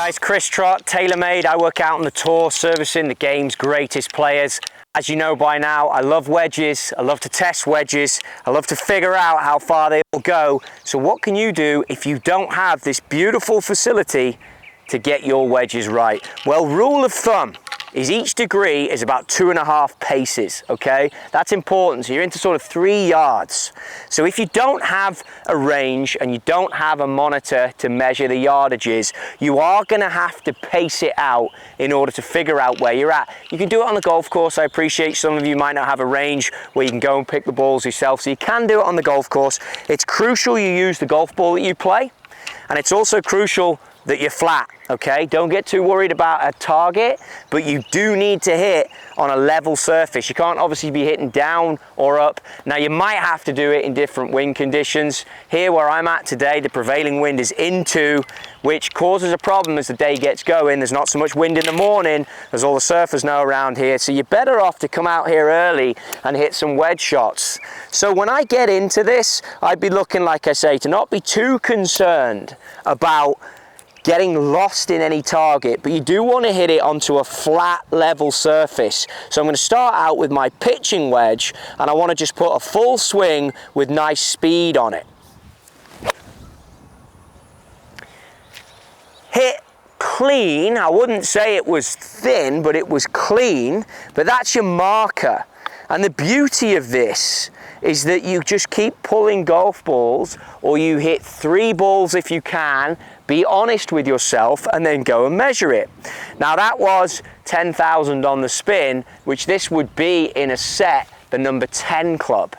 guys, Chris Trott, TaylorMade. I work out on the tour, servicing the game's greatest players. As you know by now, I love wedges, I love to test wedges, I love to figure out how far they will go. So what can you do if you don't have this beautiful facility to get your wedges right? Well, rule of thumb is each degree is about 2.5 paces, okay? That's important, so you're into sort of 3 yards. So if you don't have a range and you don't have a monitor to measure the yardages, you are gonna have to pace it out in order to figure out where you're at. You can do it on the golf course. I appreciate some of you might not have a range where you can go and pick the balls yourself, so you can do it on the golf course. It's crucial you use the golf ball that you play, and it's also crucial that you're flat, okay? Don't get too worried about a target, but you do need to hit on a level surface. You can't obviously be hitting down or up. Now, you might have to do it in different wind conditions. Here where I'm at today, the prevailing wind is into, which causes a problem as the day gets going. There's not so much wind in the morning, as all the surfers know around here, so you're better off to come out here early and hit some wedge shots. So when I get into this, I'd be looking, like I say, to not be too concerned about getting lost in any target, but you do want to hit it onto a flat level surface. So I'm going to start out with my pitching wedge, and I want to just put a full swing with nice speed on it. Hit clean. I wouldn't say it was thin, but it was clean, but that's your marker. And the beauty of this is that you just keep pulling golf balls, or you hit 3 balls if you can, be honest with yourself, and then go and measure it. Now that was 10,000 on the spin, which this would be in a set, the number 10 club.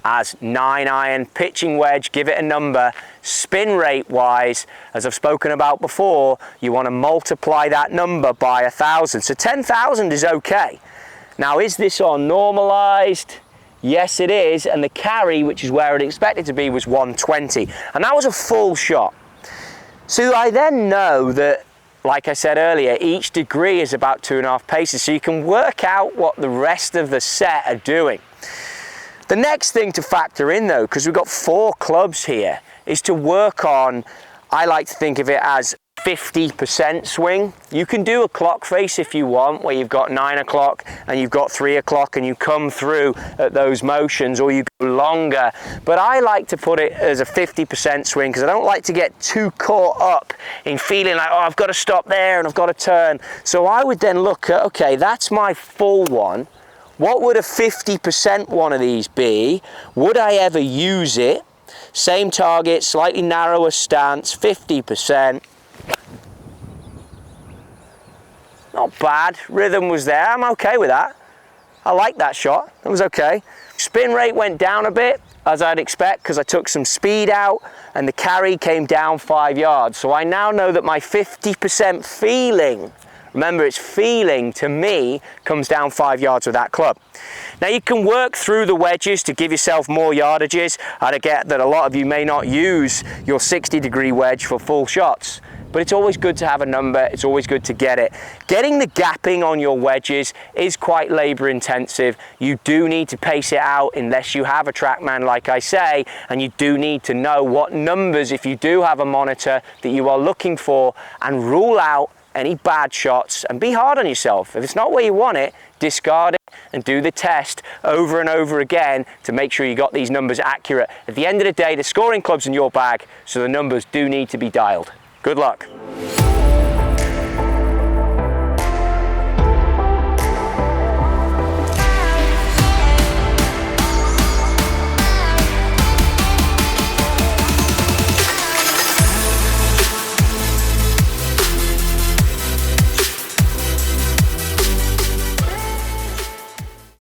As 9-iron, pitching wedge, give it a number. Spin rate wise, as I've spoken about before, you want to multiply that number by 1,000. So 10,000 is okay. Now, is this on normalized? Yes, it is, and the carry, which is where I'd expect it to be, was 120, and that was a full shot. So I then know that, like I said earlier, each degree is about 2.5 paces, so you can work out what the rest of the set are doing. The next thing to factor in though, because we've got 4 clubs here, is to work on, I like to think of it as 50% swing. You can do a clock face if you want, where you've got 9 o'clock and you've got 3 o'clock and you come through at those motions, or you go longer. But I like to put it as a 50% swing because I don't like to get too caught up in feeling like, oh, I've got to stop there and I've got to turn. So I would then look at, okay, that's my full one. What would a 50% one of these be? Would I ever use it? Same target, slightly narrower stance, 50%. Not bad, rhythm was there, I'm okay with that. I like that shot, it was okay. Spin rate went down a bit, as I'd expect, because I took some speed out, and the carry came down 5 yards. So I now know that my 50% feeling, remember it's feeling, to me, comes down 5 yards with that club. Now you can work through the wedges to give yourself more yardages. I get that a lot of you may not use your 60-degree wedge for full shots, but it's always good to have a number, it's always good to get it. Getting the gapping on your wedges is quite labor intensive. You do need to pace it out unless you have a TrackMan, like I say, and you do need to know what numbers, if you do have a monitor, that you are looking for, and rule out any bad shots and be hard on yourself. If it's not where you want it, discard it and do the test over and over again to make sure you got these numbers accurate. At the end of the day, the scoring club's in your bag, so the numbers do need to be dialed. Good luck.